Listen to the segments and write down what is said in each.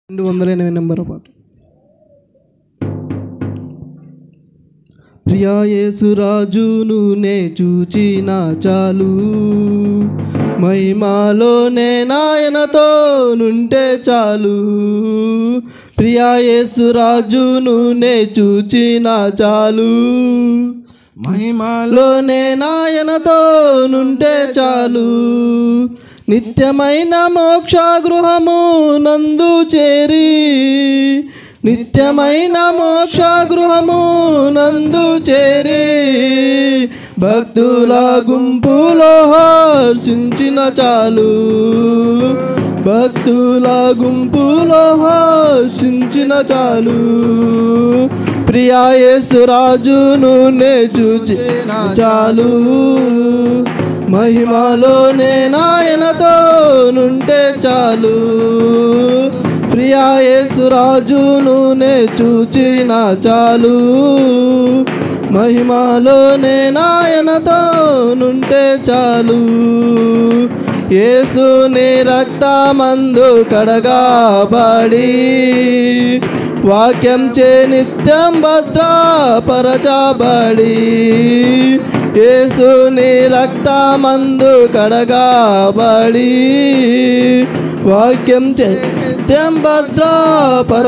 280 number పాట. ప్రియా యేసురాజును నే చూచిన చాలు, మహిమాలోనే నాయనతో నుంటే చాలు. ప్రియా యేసురాజును నే చూచిన చాలు, మహిమాలోనే నాయనతో నుంటే చాలు. నిత్యమైన మోక్ష గృహము నందు చేరి, నిత్యమైన మోక్ష గృహము నందు చేరి, భక్తుల గుంపులో హర్షించిన చాలు, భక్తుల గుంపులో హర్షించిన చాలు. ప్రియా యేసురాజును నే చూచిన చాలు, మహిమలోనే నాయనతో నుంటే చాలు. ప్రియా యేసురాజును నే చూచిన చాలు, మహిమలోనే నాయనతో నుంటే చాలు. యేసుని రక్తమందు కడగాబడి, వాక్యం చే నిత్యం భద్రపరచబడి, యేసుని రక్తమందు కడగాబడి, వాక్యం చే నిత్యం భద్రపరచబడి,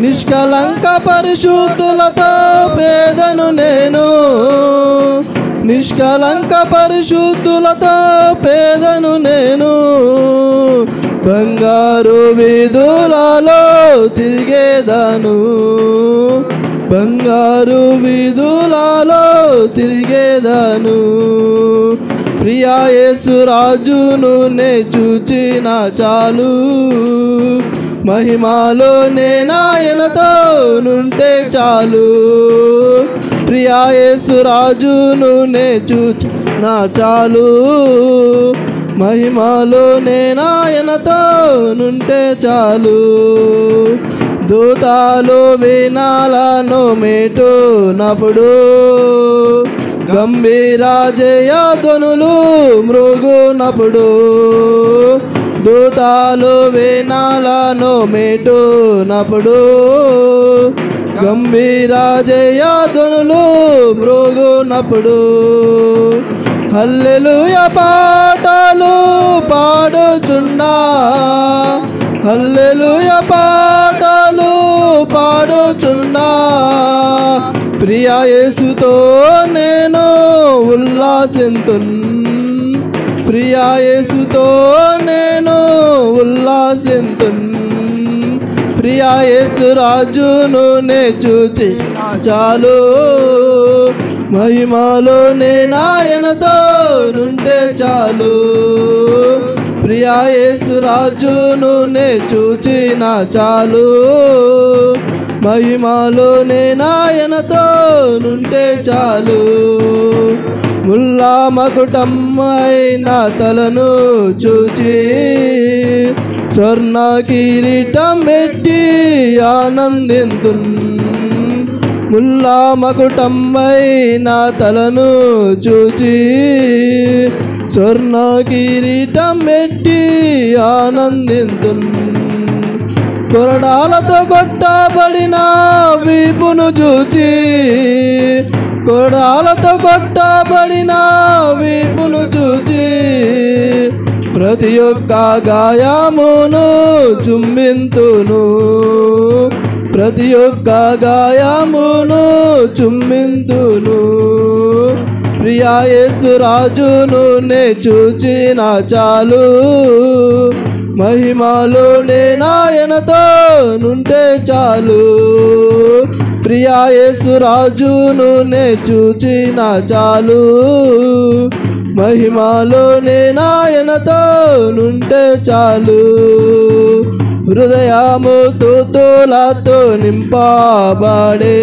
నిష్కలంక పరిశుద్ధులతో పేదను నేను, నిష్కలంక పరిశుద్ధులతో పేదను నేను. బంగారు వీధులలో తిరిగేదాను, బంగారు వీధులలో తిరిగేదాను. ప్రియా యేసురాజును నే చూచిన చాలు, మహిమలోనే నాయనతో నుంటే చాలు. ప్రియా యేసురాజును నే చూచిన చాలు, మహిమలోనే నాయనతో నుంటే చాలు. దూతాలు వీణాలను మీటునప్పుడు, గంభీర జయధ్వనులు మ్రోగునప్పుడు, దూతాలు వీణాలను మీటునప్పుడు, గంభీర జయధ్వనులు మ్రోగునప్పుడు, హల్లెలూయా పాటలు పాడుచున్నా, హల్లెలూయా పాటలు పాడుచున్నా. ప్రియా యేసుతో నేను ఉల్లాసింతున్, ప్రియా యేసుతో నేను ఉల్లాసింతున్. ప్రియా యేసురాజును నే చూచి చాలు, మహిమలోనే నాయనతో నుంటే చాలు. ప్రియా యేసురాజును నే చూచిన చాలు, మహిమలోనే నాయనతో నుంటే చాలు. ముల్లా మకుటమ్మైన తలను చూచి, స్వర్ణ కిరీటం పెట్టి ఆనందింతున్. ముల్లా మకుటమ్మైన తలను చూచి, స్వర్ణ కిరీటం పెట్టి ఆనందింతున్. కొరడాలతో కొట్టబడిన వీపును చూచి, కొరడాలతో కొట్టబడిన వీపును చూచి, ప్రతి ఒక్క గాయమును చుమ్మింతును, ప్రతి ఒక్క గాయమును చుమ్మింతును. ప్రియా యేసురాజును నే చూచిన చాలు, మహిమలోనే నాయనతో నుంటే చాలు. ప్రియా యేసురాజును నే చూచిన చాలు, మహిమలోనే నాయనతో నుంటే చాలు. హృదయము స్తుతులతో నింపబడే,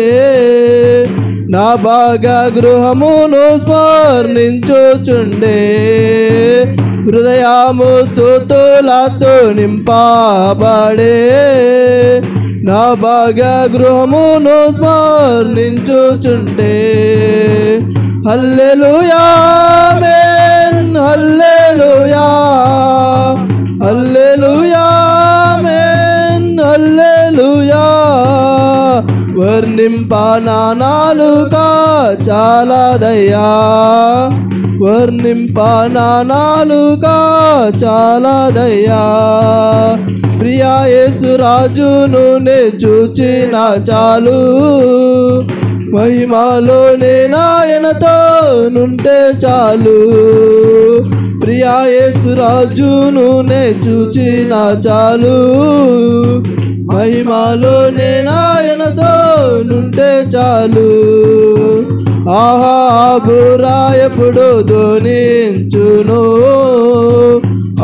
నా భాగ గృహమును స్మరించుచుండే. హృదయము స్తుతులతో నింపబడే, నా భాగ గృహమును స్మరించుచుండే. హల్లెలూయా ఆమేన్, హల్లెలూయా, హల్లెలూయా వర్ణింప నా నాలుక చాలదయ్యా, వర్ణింప నా నాలుక చాలదయ్యా. ప్రియా యేసు రాజును నే చూచిన చాలు, మహిమలో నాయనతో నుంటే చాలు. ప్రియా యేసు రాజును నే చూచిన చాలు, మహిమలో నాయనతో నుంటే చాలు. ఆహా బురా ఎప్పుడు ధ్వనించును,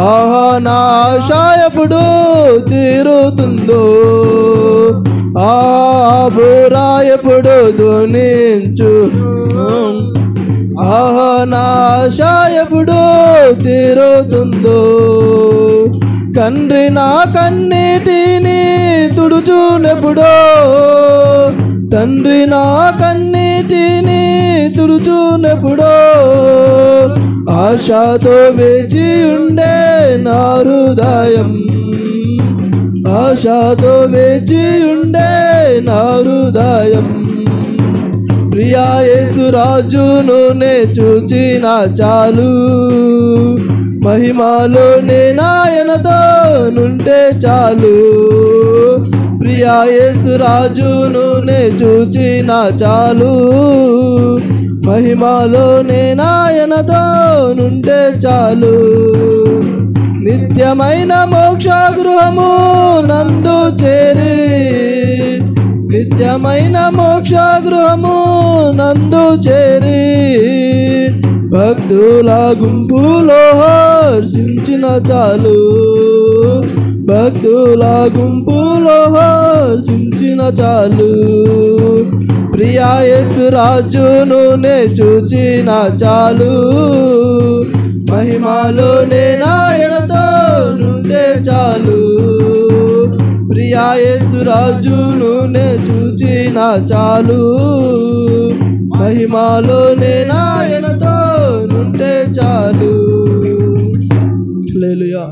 ఆహా నా ఆశ ఎప్పుడు తీరుతుందో. ఆహా బురా ఎప్పుడు ధ్వనించు, ఆహా నా ఆశ ఎప్పుడు తీరుతుందో. తండ్రి నా కన్నీటిని తుడుచునెప్పుడో, తండ్రి నా కన్నీటిని తుడుచునెప్పుడో. ఆశతో వేచి ఉండే నా హృదయం, ఆశతో వేచి ఉండే నా హృదయం. ప్రియా యేసు రాజును నే చూచిన చాలు, మహిమలో నాయనతో నుంటే చాలు. ప్రియా యేసు రాజును నే చూచిన చాలు, మహిమలో నాయనతో నుంటే చాలు. నిత్యమైన మోక్ష గృహము నందు చేరి, నిత్యమైన మోక్ష గృహము నందు చేరి, భక్తుల గుంపులో హర్షించిన చాలు, భక్తుల గుంపులో హర్షించిన చాలు. ప్రియా యేసు రాజును నే చూచిన చాలు, మహిమలో నాయనతో నుండే చాలు. ప్రియా యేసు రాజును నే చూచిన చాలు, మహిమలో నాయనతో నుండే చాలు. హల్లెలూయా.